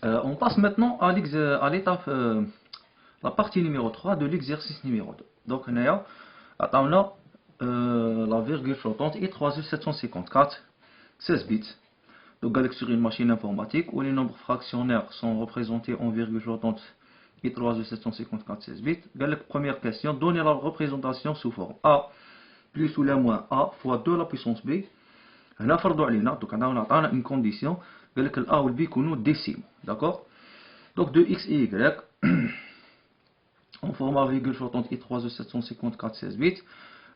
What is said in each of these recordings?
On passe maintenant à l'étape, la partie numéro 3 de l'exercice numéro 2. Donc, on a la virgule flottante I3754, 16 bits. Donc, sur une machine informatique où les nombres fractionnaires sont représentés en virgule flottante I3754, 16 bits. Première question, donnez la représentation sous forme A plus ou moins A fois 2 la puissance B. هنا فرضوا علينا donc on a une condition قال لك ال A ou le B يكونوا décimaux, d'accord. Donc de x et y en format virgule flottante I3 754 16 bits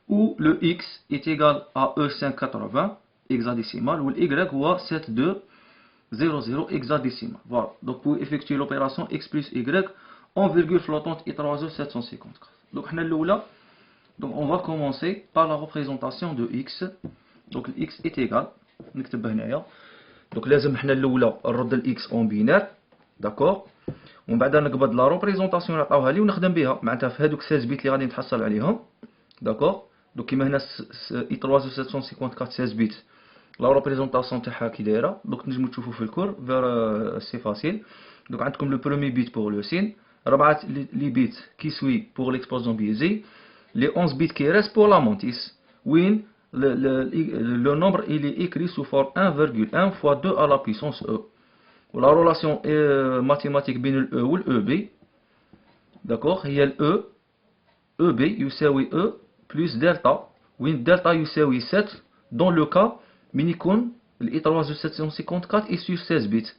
où le x est égal à E580 hexadécimal ou le y هو 7200 hexadécimal. Voilà, donc pour effectuer l'opération x plus y en virgule flottante I3 754. Donc donc on va commencer par la représentation de x. Donc x est égal, نكتبها هنايا. Donc لازم حنا الاولى نرد الاكس اون بينار، داكور، ومن بعد نقبض لا ريبريزونطاسيون اللي عطاوها لي ونخدم بها معناتها في هذوك 16 بيت اللي غادي نتحصل عليهم، داكور. donc كيما هنا اي 3754 16 بيت لا ريبريزونطاسيون تاعها كي دايره، donc نجمو تشوفوا في الكور فير سي فاسيل. donc عندكم لو بروميي بيت بور لو سين، 4 لي بيت كي سوي بور ليكسبوزون بيزي، les 11 bits qui restent pour la mantis. Oui, le nombre il est écrit sous forme 1,1 fois 2 à la puissance E. La relation mathématique entre le E ou le EB, d'accord, il y a le E, EB يساوي E plus delta. Oui, delta يساوي 7 dans le cas minicon le I3754 est sur 16 bits.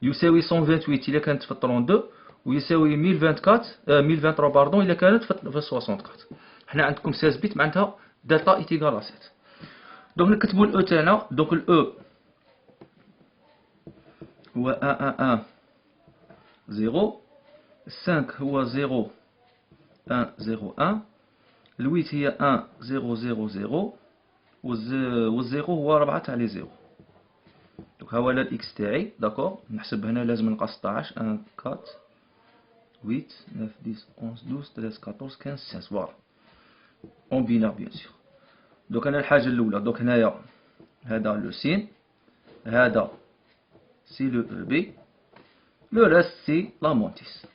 يساوي 128 إذا كانت في 32 ويساوي 1023 باردون إذا كانت في 64. حنا عندكم 16 بيت معناتها دلتا اي تيغال 7. دونك نكتبوا الاو تاعنا. دونك الاو هو 1 0 5 هو 0 1 0 1 الويت هي 1 0 0 0 والزيرو هو 4 تاع لي زيرو. دونك ها هو الاكس تاعي، داكور. نحسب هنا لازم نلقى 16 1 4 8 9 10 11 12 13 14 15 16 فوالا اون بينار بيان سور. دوك انا الحاجه الاولى دوك هنايا هذا لو سين، هذا سي لو او بي، لو ريست سي لا مونتيس.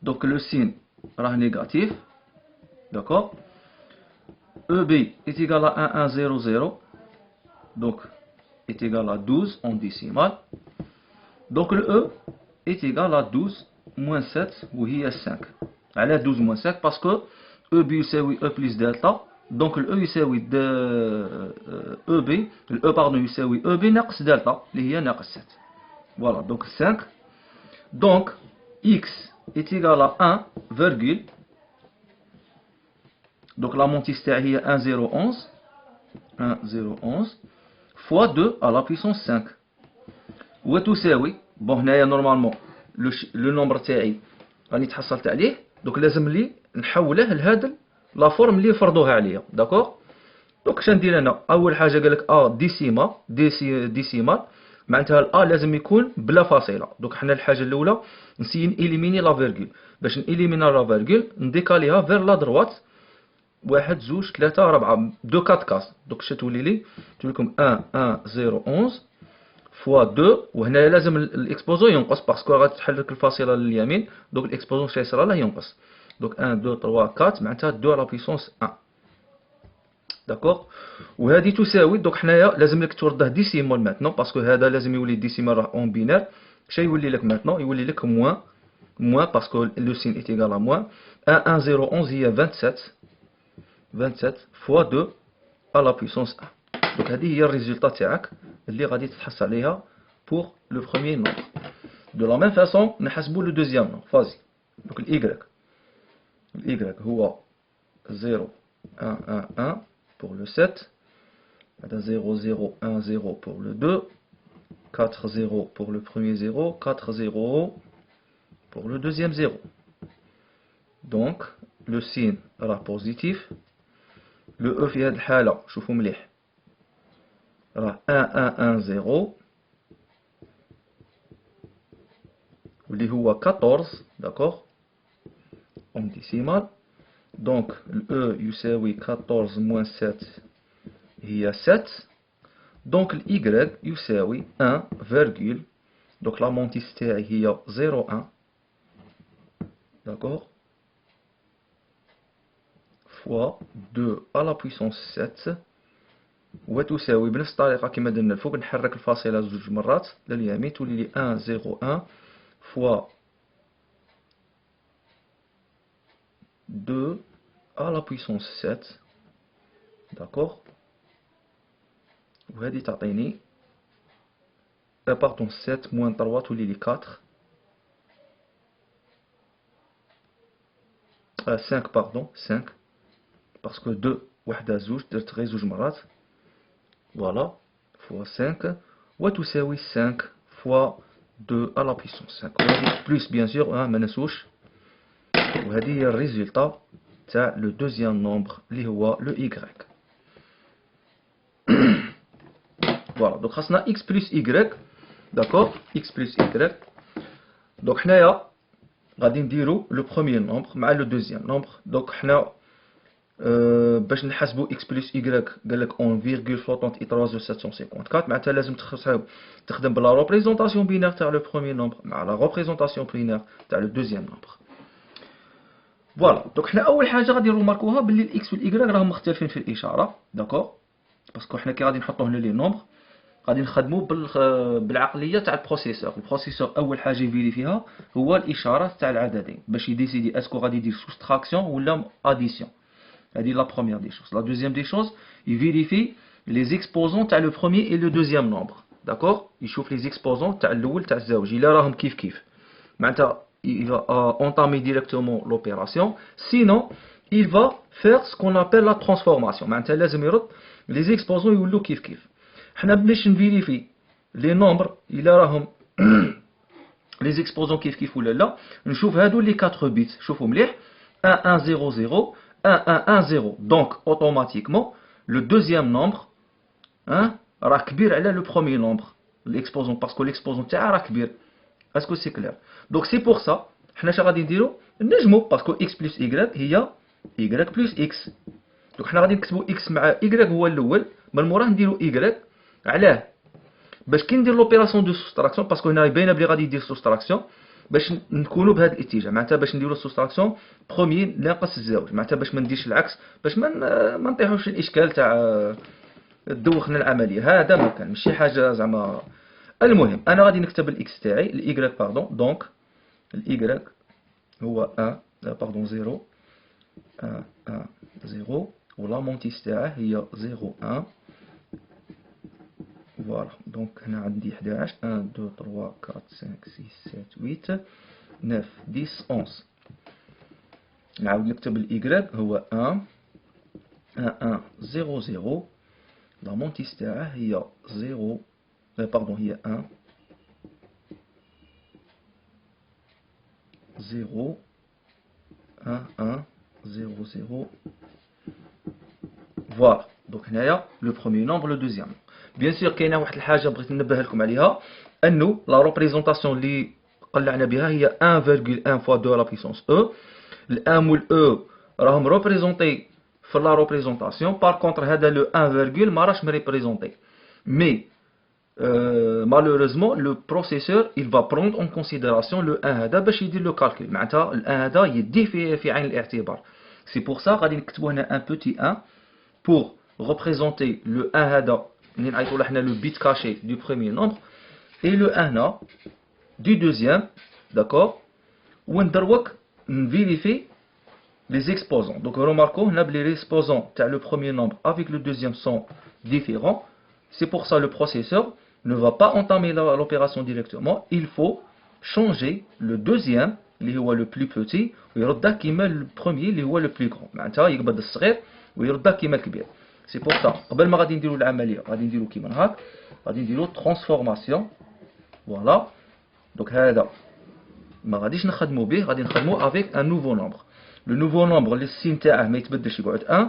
دوك لو سين راه نيجاتيف، داكور. او بي est égal à 1 1 0 0 donc est égal à 12 en décimal. donc le E est égal à 12 moins 7 وهي 5. على 12 moins 5 parce que E B يساوي E plus delta. donc le E يساوي E B le E pardon يساوي E B ناقص delta اللي هي ناقص 7. voilà donc 5. donc X est égal à 1 virgule. donc la montiste هي 1 0 11 1 0 11 fois 2 à la puissance 5 وتساوي بون هنايا نورمالمون لو نومبر تاعي راني تحصلت عليه. دوك لازم لي نحوله لهذا لا فورم اللي فرضوها عليا، داكور. دوك اش ندير انا؟ اول حاجه قالك ا ديسيمال معناتها الأ لازم يكون بلا فاصله. دوك حنا الحاجه الاولى نسيي نإليميني لا فيرغول. باش نإليمينا لا فيرغول نديكاليها فير لا دروات 1 2 3 4 دو 4 كاس. دوك اش تولي لي؟ تولي لكم 1 1 0 11 فوا 2 وهنا لازم الاكسبوزون ينقص باسكو غتحرك الفاصله لليمين. دوك الاكسبوزون شي يصرى له ينقص. دوك 1 2 3 4 معناتها 2 على بيسونس 1، داكوغ. وهذه تساوي دوك حنايا لازم لك تورده ديسيمال ماتنون باسكو هذا لازم يولي ديسيمال راه اون بينار. اش يولي لك ماتنون؟ يولي لك موان باسكو لو سين ايت ايغال ا موان 1 1 0 11 هي 27 فوا 2 على بيسونس 1. donc هذه هي الريزولطا تاعك اللي غادي تحصل عليها pour le premier nombre. de la même façon نحسبوا le deuxième nombre فازي. donc الY هو 0 1 1 1 pour le 7 هذا 0 0 1 0 pour le 2 4 0 pour le premier 0 4 0 pour le deuxième 0. donc le signe راه positif. le E في هذه الحالة شوفوا مليح راه 1 1 1 0 اللي هو 14، داكوغ اون ديسيمال. دونك ال E يساوي 14 moins 7 هي 7. دونك ال y يساوي 1 فيرغول، دونك لا مونتيس تاعي هي 0,1 داكوغ فوا 2 على لا بويسونس 7 وتساوي بنفس الطريقة كما درنا الفوق، نحرك الفاصلة زوج مرات لليمين تولي لي 1,0,1 فوا 2 à la puissance 7 d'accord وهذه تعطيني pardon 7 moins 3 تولي لي 4 5 pardon 5 parce que 2 وحدة زوج درت غير زوج مرات voilà fois 5 وتساوي 5 fois 2 à la puissance 5 وهذه plus bien sûr ما ننسوش وهذه هي الريزلtat تاع لو دوزيام نومبر اللي هو لو y. فوالا دونك خاصنا x بلس y داكوغ x بلس y. دونك حنايا غادي نديرو لو بروميير نومبر مع لو دوزيام نومبر. دونك حنا باش نحسبو x بلس y قالك اون فيرغول فلوتونت اي 3754 معناتها لازم تخدم بلا ريبريزونطاسيون بينير تاع لو بروميير نومبر مع لا ريبريزونطاسيون بينير تاع لو دوزيام نومبر. فوالا دونك حنا اول حاجه غادي نروماركوها باللي الاكس والاي راهم مختلفين في الاشاره داكوغ باسكو حنا كي غادي نحطو هنا لي نومبر غادي نخدمو بالعقليه تاع البروسيسور. البروسيسور اول حاجه يفيري فيها هو الاشاره تاع العددين باش يديسيدي اسكو غادي يدير سوستراكسيون ولا اديسيون. هذه لا بروميير دي شوز. لا دوزيام دي شوز يفيريفي لي زيكسبوزون تاع لو بروميير اي لو دوزيام نومبر داكوغ. يشوف لي زيكسبوزون تاع الاول تاع الزوج الا راهم كيف كيف معناتها il va entamer directement l'opération, sinon il va faire ce qu'on appelle la transformation. معناتها لازم يرد les exposants يولوا كيف كيف. حنا باش نفيريفي لي نومبر الا راهم les exposants كيف كيف ولا لا نشوف هادو لي 4 بيت. شوفوا مليح 1 1 0 0 1 1 1 0 دونك اوتوماتيكمون لو دوزيام نومبر راه كبير على لو بروميير نومبر l'exposant باسكو l'exposant تاعها راه كبير. اسكو سي كلير؟ دونك سي بور سا حنا اش غادي نديرو نجمو باسكو اكس بلس y هي y بلس x. دونك حنا غادي نكتبو x مع y هو الاول من موراه نديرو y. علاه؟ باش كي ندير لوبيراسيون دو سوستراكسيون باسكو هنا باينه بلي غادي يدير سوستراكسيون باش نكونو بهذا الاتجاه معناتها باش نديرو سوستراكسيون بروميير ناقص الزوج معناتها باش ما نديرش العكس باش ما نطيحوش الاشكال تاع دوخنا العمليه. هذا ما كان ماشي حاجه زعما. المهم انا غادي نكتب الاكس تاعي الاي باردون دونك الاي هو 1 باردون 0 1 1 0 ولا مونتيس تاعه هي 0 1 فوالا. دونك هنا عندي 11 1 2 3 4 5 6 7 8 9 10 11. نعاود نكتب الاي هو 1 1 1 0 0 لا مونتيس تاعه هي 0 باردون هي 1 0 1 1 0 0 فوالا. دونك هنايا لو بروميير نومبر لو دوزيام. بيان سور كاينه واحد الحاجه بغيت ننبه لكم عليها انه لا ريبريزونطاسيون اللي قلعنا بها هي 1,1 فوا 2 لا بويسونس او. الام والاو راهم ريبريزونطي في لا ريبريزونطاسيون بار كونطر هذا لو 1 ما راهش مريبريزونطي مي malheureusement le processeur il va prendre en considération le 1 هذا باش يدير لو كالكول معناتها ال 1 هذا يديه في عين الاعتبار. سي بور سا غادي نكتبو هنا ان بوتي 1 pour représenter le 1 هذا اللي نعيطو له حنا لو بيت كاشي du premier nombre et le 1 هنا du deuxième d'accord وندروك نفيريفي les exposants. Donc remarquons هنا بلي les exposants تاع le premier nombre avec le deuxième sont différents. C'est pour ça le processeur ne va pas entamer l'opération directement. Il faut changer le deuxième اللي هو le plus petit ويردها كيما le premier اللي هو le plus grand. معناتها يقبض الصغير ويردها كيما الكبير. C'est pour ça قبل ما غادي نديرو العملية غادي نديرو كيما هاك غادي نديرو transformation. Voilà. Donc هذا ما غاديش نخدمو به غادي نخدمو avec un nouveau nombre. Le nouveau nombre اللي السين تاعه ما يتبدلش يقعد 1.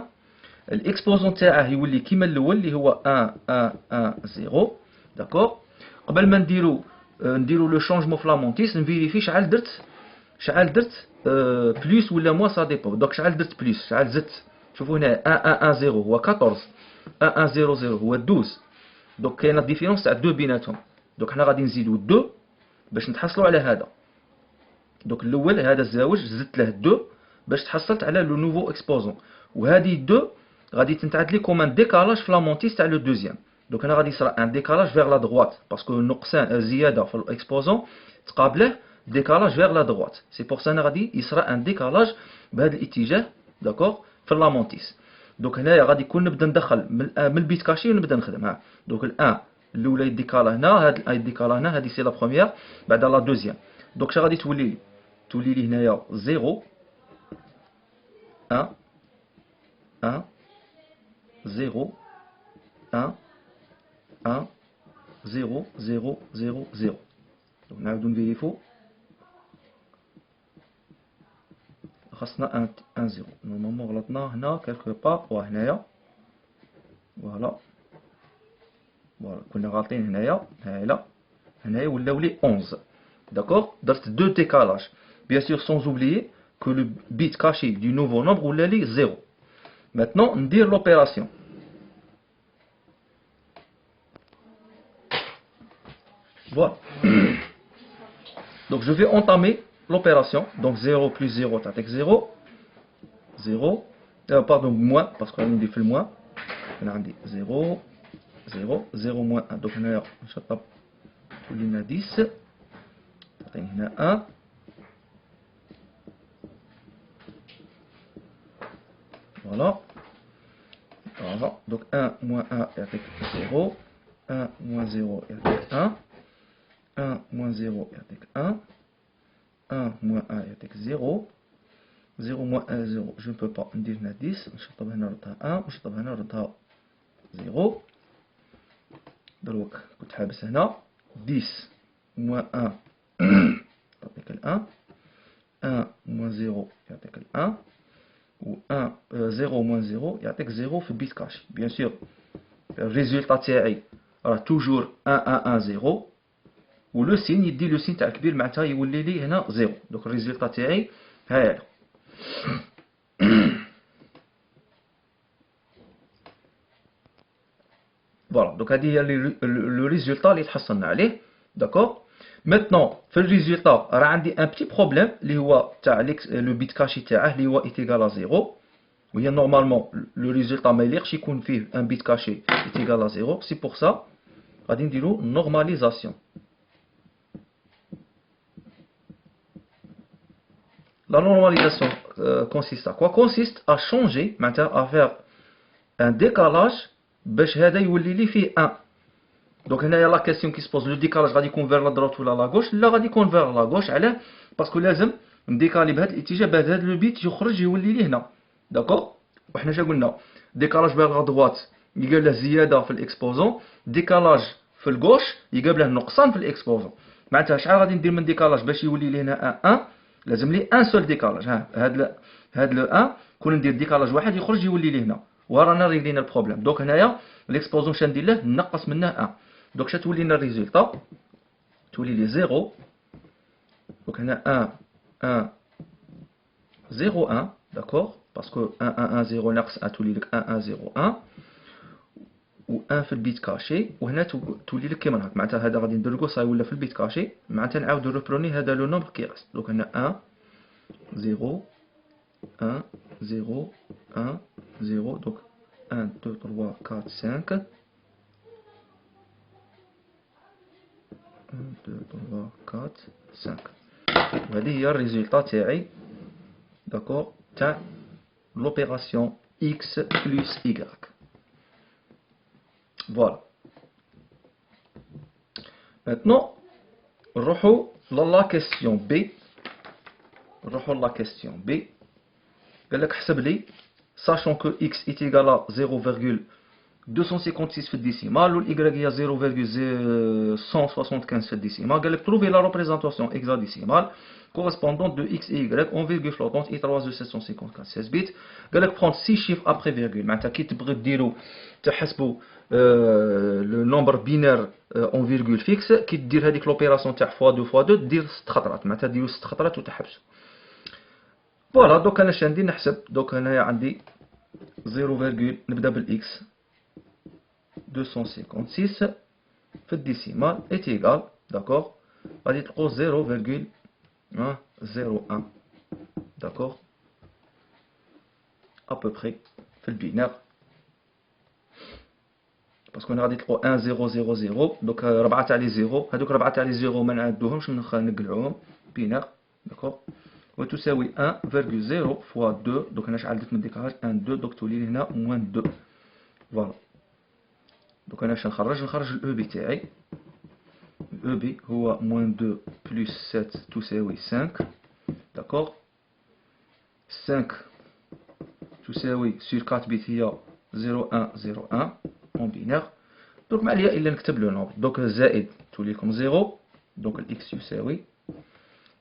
الاكسبوزون تاعه يولي كيما الاول اللي هو 1 1 1 0 داكوغ. قبل ما نديرو لو شونجمون في لا مونتيس نفيريفي شحال درت بلوس ولا موا سا ديبو. دونك شحال درت بلوس شحال زدت. شوفوا هنا 1 1 1 0 هو 14 1 1 0 0 هو 12 دونك كاينه ديفيرونس تاع دو بيناتهم. دونك حنا غادي نزيدو دو باش نتحصلوا على هذا. دونك الاول هذا الزاوج زدت له دو باش تحصلت على لو نوفو اكسبوزون، وهذه دو غادي تنتعاد لي كوم ان ديكالاج في لا مونتيس تاع لو دوزيام. دونك هنا غادي يصرا ان ديكالاج فيغ لا دروات باسكو نقصان زياده في الاكسبوزون تقابله ديكالاج فيغ لا دروات. سي بور سا هنا غادي يصرا ان ديكالاج بهذا الاتجاه داكوغ في لا مونتيس. دونك هنايا غادي يكون نبدا ندخل من البيت كاشي ونبدا نخدم. ها دونك الان الاولى يديكالا هنا، هاد الاي يديكالا هنا، هذه سي لا بروميير، بعد لا دوزيام. دونك اش غادي تولي لي هنايا 0 1 1 0 1 1 0 0 0 0. دونك نعاودو نفيريفو خاصنا 1 0. نورمالمون غلطنا هنا كالكو بار وهنايا فوالا كنا غالطين هنايا. هنايا ولاو لي 11 داكوغ. درت دو ديكالاج bien sûr sans oublier que le bit caché du nouveau nombre ولا لي 0. maintenant ندير l'opération. Voilà. Donc je vais entamer l'opération. Donc 0 plus 0 تعطيك 0 0 pardon moins parce qu'on dit fait le moins. On a dit 0 0 0 moins 1. Donc هنا نشطب تولي لنا 10 تعطيني هنا 1. Voilà. Voilà. Donc 1 moins 1 يعطيك 0. 1 moins 0 يعطيك 1. 1 moins 0 يعطيك 1. 1 moins 1 يعطيك 0. 0 moins 1 0. Je ne peux pas ندير هنا 10. نشطب هنا نردها 1 ونشطب هنا نردها 0. دروك كنت حابس هنا 10 moins 1 يعطيك ال 1. 1 moins 0 يعطيك ال 1. و 1 0 moins 0 يعطيك 0 في البيت كاشي. بيان سور الريزولتا تاعي راه توجور 1 1 1 0 و لو سين يدي لو سين تاع الكبير معناتها يولي لي هنا 0. دونك الريزولتا تاعي هاهي. فوالا دونك هذه هي لو ريزولتا اللي تحصلنا عليه داكوغ. ميتنون في الريزولتا راه عندي ان بتي بروبليم اللي هو تاع لو بيت كاشي تاعه اللي هو ايتيغال 0. وهي نورمالمون لو ريزولتا ما يليقش يكون فيه ان بيت كاشي ايتيغال 0. سي بور سا غادي نديرو نورماليزاسيون. La normalisation consiste à quoi? Consiste à changer, maintenant à faire un décalage باش هذا يولي لي فيه 1. دونك هنايا لا كيسيون كي سبوز لو ديكالاج غادي يكون فير لا دروت ولا لا غوش؟ لا غادي يكون فير لا غوش. علاه؟ باسكو لازم نديكالي بهذا الاتجاه باش هذا لو بيت يخرج يولي لي هنا داكوغ. وحنا شا قلنا ديكالاج فير لا دروات يقابله زياده في الاكسبوزون، ديكالاج في الغوش يقابله نقصان في الاكسبوزون. معناتها شحال غادي ندير من ديكالاج باش يولي لي هنا 1 لازم لي ان سول ديكالاج. ها هاد لو 1 كون ندير ديكالاج واحد يخرج يولي لي هنا ورانا ريغلينا البروبليم. دونك هنايا ليكسبوزون شا ندير له نقص منه 1. دونك شا تولي لنا الريزولتا تولي لي 0. دونك هنا 1 1 0 1 داكوغ باسكو 1 1 1 0 ناقص 1 تولي لك 1 1 0 1 و 1 في البيت كاشي. وهنا تولي لك كيما هاك معناتها هذا غادي ندير صاي ولا في البيت كاشي معناتها نعاودو ريبروني هذا لو نومبر كي ريست. دونك هنا 1 0 1 0 1 0. دونك 1 2 3 4 5 1 2 3 4 5. وهذه هي الريزولتا تاعي داكوغ تاع لوبيراسيون x plus y. فوالا. maintenant نروحو لا كيسيون بي. نروحو لا كيسيون بي. قالك حسب لي sachant que x est égal à 0,256 في الديسيمال و y هي 0,175 في الديسيمال. قالك trouver la représentation hexadécimale correspondante de x et y en virgule flottante et 3 de 754 16 bits. قالك prendre 6 chiffres après virgule. معناتها كي تبغي ديرو تحسبوا لو نومبر بينير اون فيرغول فيكس كي دير هذيك لوبيراسيون تاع فوا 2 فوا 2 دير 6 خطرات معناتها ديروا 6 خطرات وتحبسوا. فوالا دوك انا اش ندير نحسب. دوك هنايا عندي 0 نبدا بالاكس 256 في الديسيمال est égal, d'accord, غادي تلقاو 0,01 d'accord, à peu près في البينار باسكو هنا غادي تلقاو 1 0 0 0 دوك 4 تاع لي 0 هذوك 4 تاع لي 0 ما نعدوهمش نقلعوهم بينار داكور وتساوي 1,0 فوا 2 دوك هنا شحال درت من ديكاج 1 2 دوك تولي لي هنا موان 2 فوالا دوك انا باش نخرج الاو بي تاعي الاو بي هو موان 2 بلس 7 تساوي 5 داكور 5 تساوي سور 4 بيت هي 0101 اون بينار دوك ما عليا الا نكتب لو نومبر دوك الزائد تولي لكم 0 دوك الاكس يساوي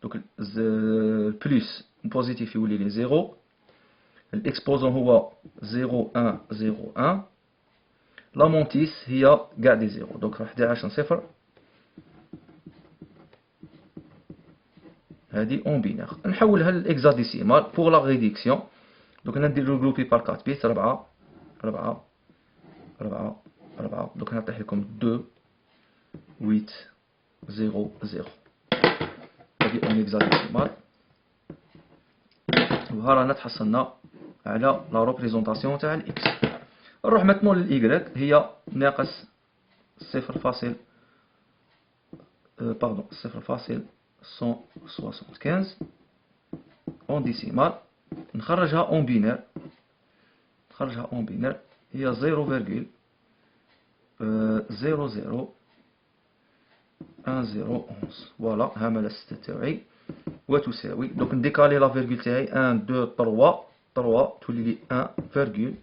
دوك البلس بوزيتيف يولي لي 0 الاكسبوزون هو 0101 لا مونتيس هي كاع دي 0 دوك 11 صفر هذه اون بينار نحولها للاكزاديسيمال بور لا ريديكسيون دوك هنا ندير جروبي بار 4 بيت 4 4 4 4 دوك هنا نعطيه لكم 2 8 0 0 هذه اون اكزاديسيمال وها رانا تحصلنا على لا ريبريزونطاسيون تاع الاكس. نروح ماتنون للإيكغيك هي ناقص 0,175 اون ديسيمال نخرجها اون بينير هي 0,001011 فوالا ها مالا 6 تاعي وتساوي دوك نديكالي لا فيرغول تاعي 1 2 3 3 تولي لي 1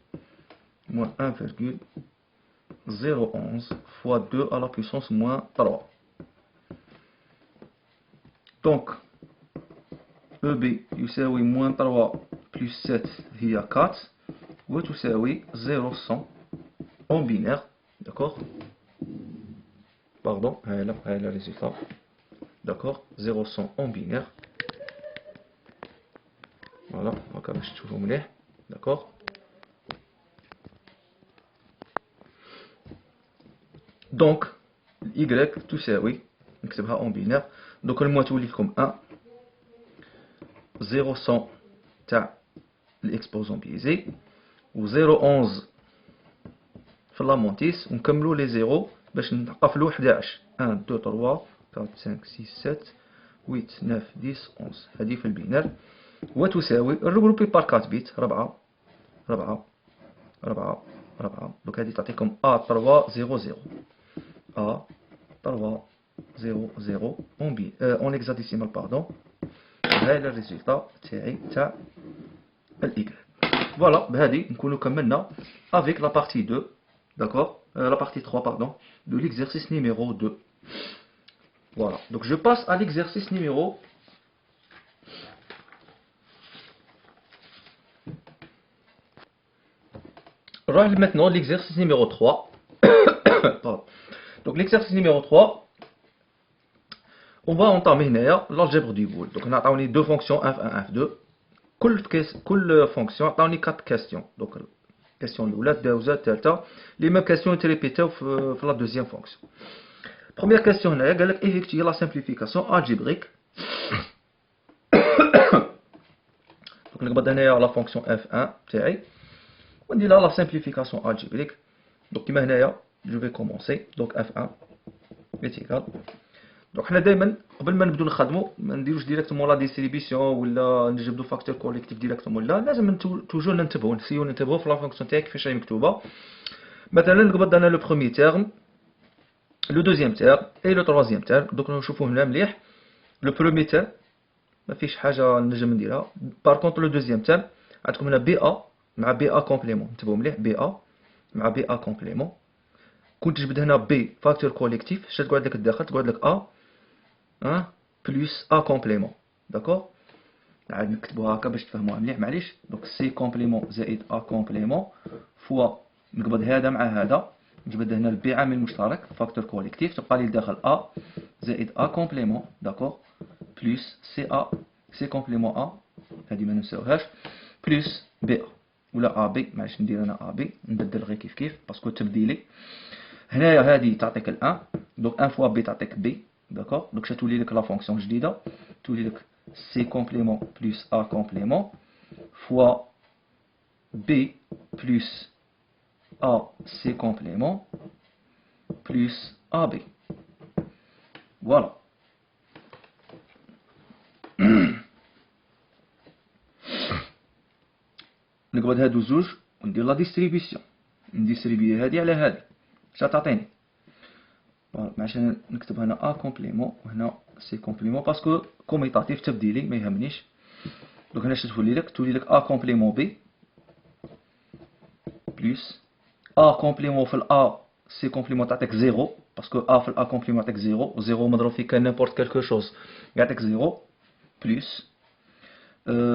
moins 1,011 fois 2 à la puissance moins 3. Donc, EB يساوي moins 3 plus 7 هي 4 وتساوي 0,100 en binaire. D'accord? Pardon, هاي le résultat. D'accord? 0,100 en binaire. Voilà, هكا باش تشوفوا مليح. D'accord? دونك y تساوي نكتبها اون بينير دوك الموا تولي لكم 1 0,100 تاع الاكسبوزون بيزي و 0,11 في لا مونتيس ونكملوا لي زيرو باش نقفلوا 11 1 2 3 4 5 6 7 8 9 10 11 هذه في البينير وتساوي الريغروبي بار 4 بيت 4 4 4 4 دوك هذه تعطيكم A300 A300 en hexadécimal pardon هاي le résultat تاعي تاع ال Y. Voilà بهذه نكونوا كملنا avec la partie 2 d'accord la partie 3 pardon de l'exercice numéro 2. Voilà donc je passe à l'exercice numéro maintenant l'exercice numéro 3. Pardon. Donc l'exercice numéro 3, on va entamer l'algèbre du boule. Donc on a deux fonctions f1, f2. Quelle fonction a 4 questions. Donc question l'oula, deuxième, delta. Les mêmes questions étaient répétées dans la deuxième fonction. Première question, on a effectuer la simplification algébrique. Donc on a la fonction f1, on dit là la simplification algébrique. Donc je vais commencer. Donc f1 est égal. Donc حنا دائما قبل ما نبداو نخدموا ما نديروش ديريكتومون لا ديستريبيسيون ولا نجبدوا فاكتور كوليكتيف ديريكتومون لا لازم توجور ننتبهوا في لا فونكسيون تاعك كيفاش راهي مكتوبه. مثلا نقبض انا لو بروميي تيرم لو دوزيام تيرم اي لو تروازيام تيرم. دوك نشوفوا هنا مليح لو بروميي تيرم ما فيش حاجه نجم نديرها. بار كونطر لو دوزيام تيرم عندكم هنا بي ا مع بي ا كومبليمون. انتبهوا مليح بي ا مع بي ا كومبليمون. كنت تجبد هنا بي فاكتور كوليكتيف اش تقعد لك الداخل تقعد لك ا بلس ا كومبليمون. داكور عاد نكتبوها هكا باش تفهموها مليح معليش. دونك سي كومبليمون زائد ا كومبليمون فوا نقبض هذا مع هذا نجبد هنا البي عامل مشترك فاكتور كوليكتيف تبقى لي داخل ا زائد ا كومبليمون. داكور بلس سي ا سي كومبليمون ا هذه ما ننساوهاش بلس بي ا ولا ا بي معليش ندير انا ا بي نبدل غير كيف باسكو تبديلي هنايا هذه تعطيك الان، دونك 1 فوا بي تعطيك بي. داكور، دونك شتولي لك لا فونكسيون جديده، تولي لك سي كومبليمون بلس ا كومبليمون فوا بي بلس ا سي كومبليمون بلس ا بي. فوالا. نقبض هادو زوج وندير لا ديستريبيسيون، نديستريبي هادي على هادي، اش تعطيني؟ عشان نكتب هنا ا كومبليمون وهنا سي كومبليمون باسكو كوميتاتيف تبديلي ما يهمنيش. دونك هنا تولي لك ا كومبليمون بي بلس ا كومبليمون في الأ سي كومبليمون تعطيك زيرو، باسكو ا في الأ كومبليمون تعطيك زيرو، زيرو مضروب في كان نيمبورت كالكو شوز يعطيك زيرو بلس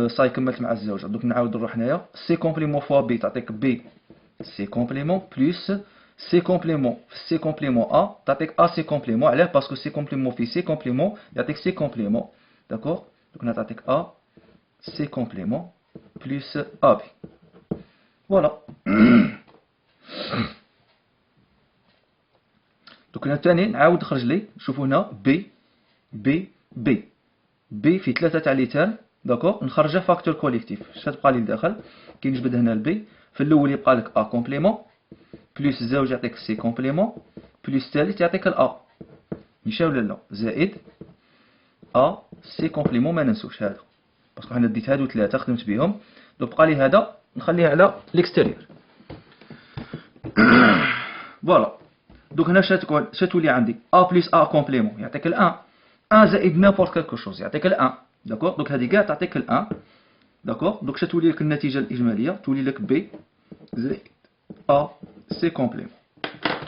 صاي كملت مع الزوجة. دوك نعاود نروح هنايا سي كومبليمون فوا بي تعطيك بي سي كومبليمون بلس سي كومبليمون في سي كومبليمون ا تعطيك ا سي كومبليمون. علاه؟ باسكو سي كومبليمون في سي كومبليمون يعطيك سي كومبليمون. داكور، دوك هنا تعطيك ا سي كومبليمون بلس ا بي. فوالا. دوك هنا ثاني نعاود نخرج لي، شوفوا هنا بي بي بي بي في 3 تاع لي تيرم. داكور، نخرجها فاكتور كوليكتيف. اش تبقى لي لداخل؟ كي نجبد هنا البي في الاول يبقى لك ا كومبليمون بلس الزوج يعطيك سي كومبليمون بلس الثالث يعطيك الأ، مشاو ولا لا؟ زائد أ سي كومبليمون ما ننسوش هذا، باسكو حنا ديت هادو ثلاثة خدمت بهم. دونك بقى لي هذا نخليه على ليكستيريور. فوالا. دونك هنا شتولي عندي أ بلس أ كومبليمون يعطيك الأن، أن زائد نيمبورت كالكو شوز يعطيك الأن. داكور، دونك هذه كاع تعطيك الأن. داكور، دونك شتولي لك النتيجة الإجمالية، تولي لك بي زائد أ سي كومبليمون.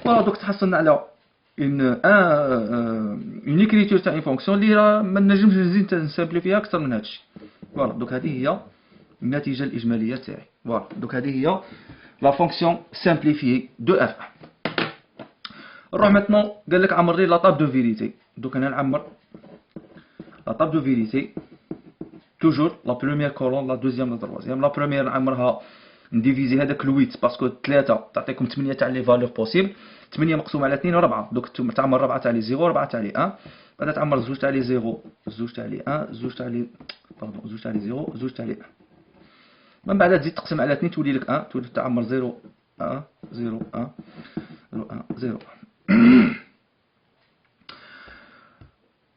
فوالا. دوك تحصلنا على اون ايكريتور تاع اون فونكسيون اللي راه ما نجمش نزيد نسامبليفيها اكثر من هادشي. فوالا. دوك هذه هي النتيجة الإجمالية تاعي. فوالا. دوك هذه هي لا فونكسيون سامبليفيي دو اف. نروح ميتنون قال لك عمر لي لا طاب دو فيريتي. دوك انا نعمر لا طاب دو فيريتي توجور لا بروميير كولون لا دوزيام لا تروازيام. لا بروميير نعمرها نديفيزي هذاك الويت باسكو 3 تعطيكم 8 تاع لي فالور بوسيبل، 8 مقسوم على 2 و4. دوك تعمر 4 تاع لي 0 4 تاع لي 1، بعدا تعمر 2 تاع لي 0 2 تاع لي 1 2 تاع لي 2 تاع لي 0 2 تاع لي 1. من بعد تزيد تقسم على 2 تولي لك 1، تولي تعمر 0 1 0 1 0 1 0 1.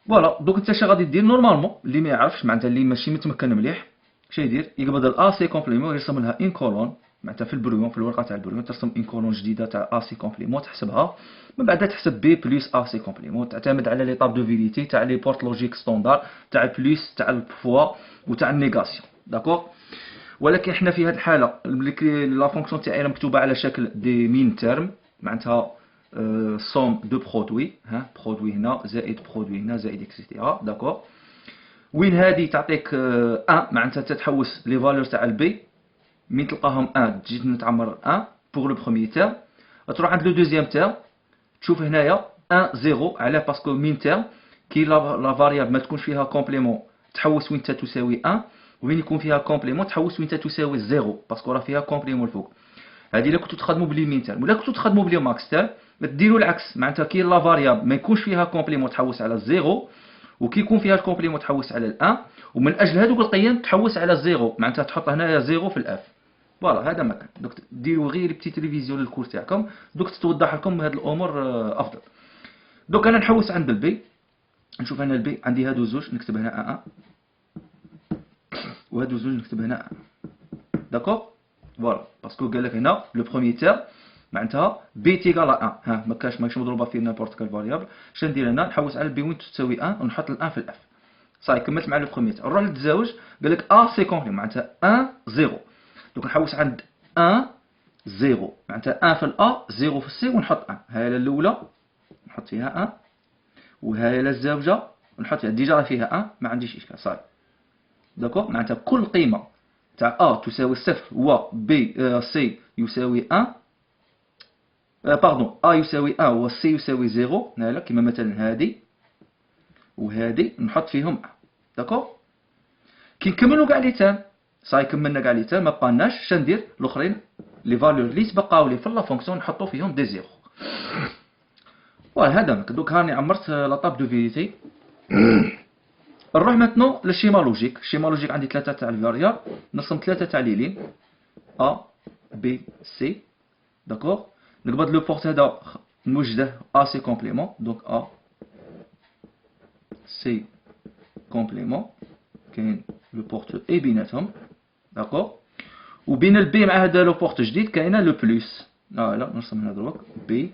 فوالا. دوك انت اش غادي دير نورمالمون؟ اللي ما يعرفش معناتها اللي ماشي متمكن مليح اش يدير؟ يقبض الا سي كومبليمون يرسم لها ان كولون، معناتها في البرويون في الورقه تاع البرويون ترسم ان كولون جديده تاع ا سي كومبليمون تحسبها. من بعد تحسب بي بلس ا سي كومبليمون، تعتمد على لي طاب دو فيريتي تاع لي بورت لوجيك ستاندار تاع بلس تاع الفوا وتاع النيغاسيون. داكور. ولكن حنا في هذه الحاله لا فونكسيون تاعي مكتوبه على شكل دي مين تيرم، معناتها somme de produits، ها برودوي هنا زائد برودوي هنا زائد اكسيتيرا. داكور. وين هذه تعطيك 1 معناتها تتحوس لي فالور تاع البي، مين تلقاهم 1 تجي نتعمر 1 بوغ لو بروميير تيرم، تروح عند لو دوزيام تيرم تشوف هنايا 1 0. علاه؟ باسكو مين تيرم كي لا فاريابل ما تكونش فيها كومبليمون تحوس وين تساوي 1، وين يكون فيها كومبليمون تحوس وين تساوي 0 باسكو راه فيها كومبليمون الفوق. هذه الا كنتو تخدموا بلي مين تيرم ولا كنتو تخدموا بلي ماكس تيرم ديروا العكس، معناتها كي لا فاريابل ما يكونش فيها كومبليمون تحوس على الزيرو، وكي يكون فيها الكومبليمون تحوس على الان، ومن اجل هذوك القيم تحوس على الزيرو، معناتها تحط هنايا زيرو في الاف. فوالا. هذا مكان. دوك ديروا غير بتي ريفيزيون للكورس تاعكم، دوك توضح لكم هذه الامور افضل. دوك انا نحوس عند البي، نشوف هنا البي عندي هادو زوج نكتب هنا 1 وهادو زوج نكتب هنا 1. داكور. فوالا. باسكو قال لك هنا لو بروميير تيرم معناتها بي تيغال 1، ها ما كاش ماشي مضروبه في نيمبورت كال فاريابل. اش ندير هنا؟ نحوس على البي وين تساوي 1 ونحط الان في الاف. صاي كملت مع لو بروميير. نروح للتزاوج قال لك ا سي كومبليمون معناتها 1 0. دوك نحوس عند 1 0 معناتها 1 في الأ 0 في السي ونحط 1. هاي الاولى نحط فيها 1 وهاي الزوجه نحط فيها ديجا فيها 1 ما عنديش اشكال. صاي. داكور. معناتها كل قيمه تاع ا تساوي 0 و بي سي يساوي 1 باردون ا يساوي 1 و سي يساوي 0، هنا كيما مثلا هذه وهذه نحط فيهم 1. داكور. كي نكملوا كاع لي تام صاي كملنا كاع لي تام ما بقالناش، اش ندير؟ الاخرين لي فالور اللي تبقاو لي في لا فونكسيون نحطو فيهم دي زيرو. فوالا هذا ماك. دوك هاني عمرت لا طاب دو فيريتي. نروح ماتنون للشيما لوجيك. الشيما لوجيك عندي 3 تاع الفاريابل، نرسم 3 تاع لي لين ا بي سي. داكوغ، نقبض لو بورت هذا نوجده ا سي كومبليمون، دونك ا سي كومبليمون، كاين لو بورت اي بيناتهم. داكوغ، وبين البي مع هذا لو بورت جديد كاينه لو بلس. فوالا نرسم هنا دروك بي،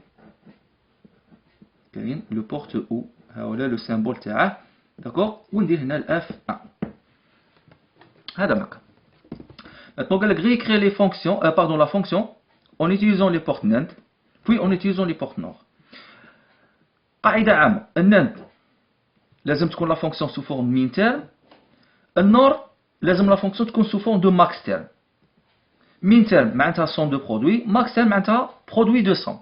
كاين لو بورت او، ها هو لو سيمبول تاعه. داكوغ، وندير هنا الاف 1. هذا ماك. Maintenant, on va réécrire les fonctions, la fonction en utilisant les portes NAND, puis en utilisant les portes NOR. قاعدة عامة، الNAND لازم تكون la fonction sous forme min term، الNOR لازم la fonction تكون sous forme de max term. min term معناتها somme de produit، max term معناتها produit de somme.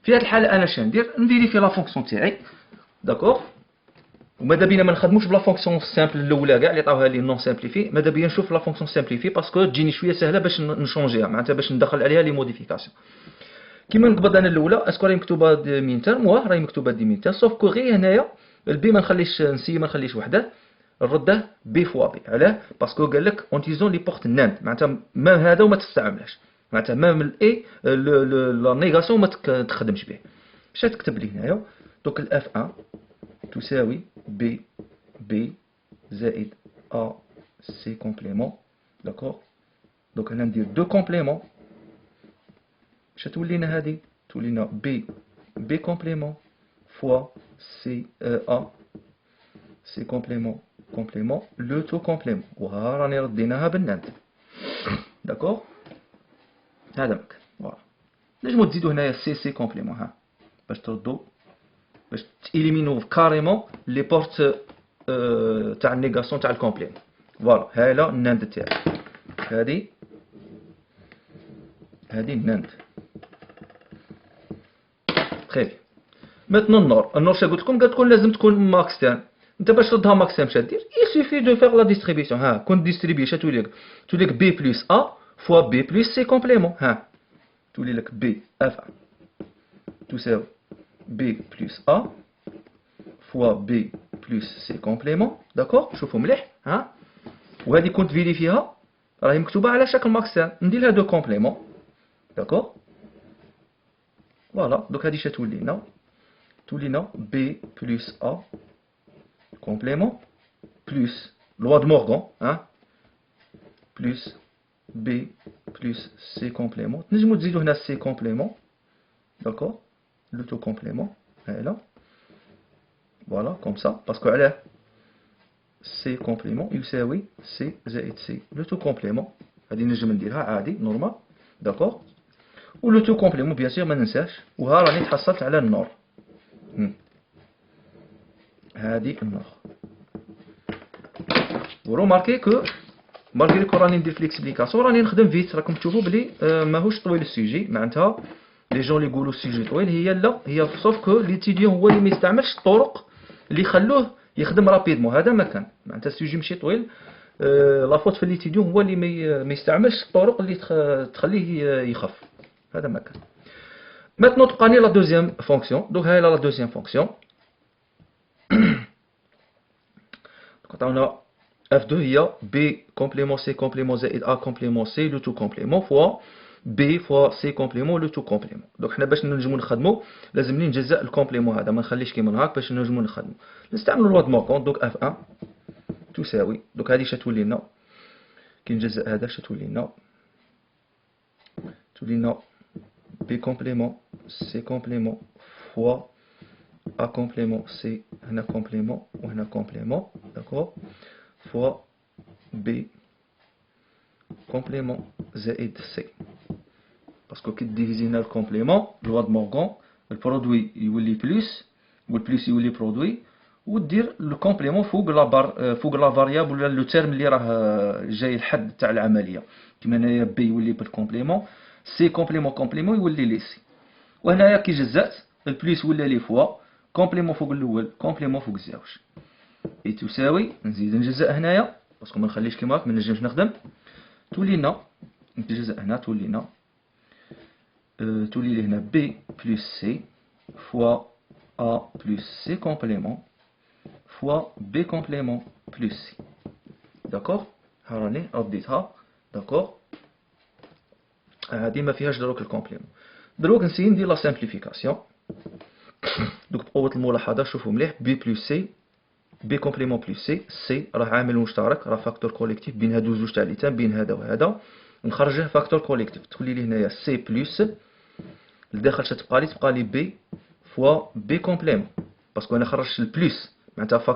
في هذه الحالة أنا شنو ندير في la fonction تاعي، داكوغ. وماذا بينا ما نخدموش بلا فونكسيون سامبل الاولى كاع اللي عطاوها لي نون سامبليفي، ماذا بينا نشوف لا فونكسيون سامبليفي باسكو تجيني شويه سهله باش نشونجيها، معناتها باش ندخل عليها لي موديفيكاسيون. كيما نقبض انا الاولى اسكو راهي مكتوبه دي مين تيرم، واه راهي مكتوبه دي مين تيرم، سوف كو غير هنايا البي ما نخليش نسي، ما نخليش وحده، نرده بي فوا بي. علاه؟ باسكو قال لك اونتيزون لي بورت ناند، معناتها ما هذا وما تستعملهاش، معناتها ميم الاي لا نيغاسيون ما تخدمش به. باش تكتب لي هنايا دوك الاف 1 تساوي بي B زائد A C complément. D'accord. Donc on a dit 2 compléments. باش تولينا هذه؟ تولينا B complément fois C A C complément le tout complément. وها راني رديناها بالناند. داكور. هذا مك. فوالا. نجمو تزيدو هنايا C complément ها باش تردو، باش تإليمينو كاريمون لي بورت تاع النيغاسيون تاع الكومبليمون. فوالا هالا الناند تاعي، هادي الناند. تري بيان. ميتنون النور شا قلت لكم لازم تكون ماكس تاعنا. انت باش تردها ماكس تاعنا شا دير؟ يسوفي دو فيغ لا ديستريبيسيون. ها كون ديستريبي شا تولي لك بي بلس ا فوا بي بلس سي كومبليمون. ها تولي لك بي اف تساوي بي بلس ا فوا بي بلس سي كومبليمون. داكور، شوفوا مليح. ها وهذه كنت فيريفيها راهي مكتوبه على شكل ماكس تاع، ندير لها دو كومبليمون. داكور، فوالا. دوك هذه شا تولينا بي بلس ا كومبليمون بلس لوا دو مورغان، ها بلس بي بلس سي كومبليمون. تنجمو تزيدو هنا سي كومبليمون. داكور، لو تو كومبليمون هايلا. فوالا كوم سا، باسكو علاه سي كومبليمون يساوي سي زائد سي لو تو كومبليمون. هادي نجم نديرها عادي نورمال. داكور، و لو تو كومبليمون بيان سور ما ننساش. وها راني تحصلت على النور. هادي النور. وروماركي كو مالغري كو راني ندير في ليكسبليكاسيون راني نخدم فيت، راكم تشوفوا بلي ماهوش طويل السوجي، معناتها لي جون اللي يقولوا السوجي طويل هي لا، هي سوف كو ليتيديون هو اللي ما يستعملش الطرق اللي يخلوه يخدم رابيدمون. هذا ما كان، معناتها السوجي ماشي طويل، لا فوت في ليتيديون هو اللي ما يستعملش الطرق اللي تخليه يخف. هذا ما كان. ماتنون تبقاني لا دوزيام فونكسيون. دوك هاي لا دوزيام فونكسيون. عطاونا F2 هي B complément C complément زائد A complément C le tout complément fois B fois C complément le tout complément. دوك حنا باش نجمو نخدمو لازم نجزأ الكومبليمون هذا، ما نخليش كيما هاك باش نجمو نخدمو. نستعملو لوا دو مورغان. دوك F1 تساوي، دوك هادي شتولي لنا كي نجزأ هذا شتولي لنا B complément C complément fois A complément C هنا complément وهنا complément. داكور، fois B complément زائد C. باسكو كي ديفيزي هنا الكومبليمون لوا دو مورغان البرودوي يولي بلس والبلس يولي برودوي، ودير الكومبليمون فوق لا بار فوق لا فاريابل ولا لو تيرم اللي راه جاي الحد تاع العمليه. كيما هنايا بي يولي بالكومبليمون، سي كومبليمون يولي لي سي. وهنايا كي جزأت البلس ولا لي فوا كومبليمون فوق الاول كومبليمون فوق الزاوج. اي تساوي نزيد نجزأ هنايا باسكو ما نخليش كيما هاك ما نجمش نخدم. تولينا نتجزأ هنا تولي لي هنا بي بلس سي fois A plus C complément fois B complément plus C. D'accord? هراني رديتها. d'accord. هذه ما فيهاش دروك الكومبليمون. دروك نسيي ندير لا سامبليفيكاسيون. دوك بقوة الملاحظة شوفوا مليح بي بلس سي بي كومبليمون بلس سي سي راه عامل مشترك راه فاكتور كوليكتيف بين هادو زوج تاع بين هذا وهذا نخرجه فاكتور كوليكتيف تولي لي هنايا سي بلس لداخل تبقى لي بي فوا بي كومبليمون باسكو انا خرجت البلس معناتها فاكتور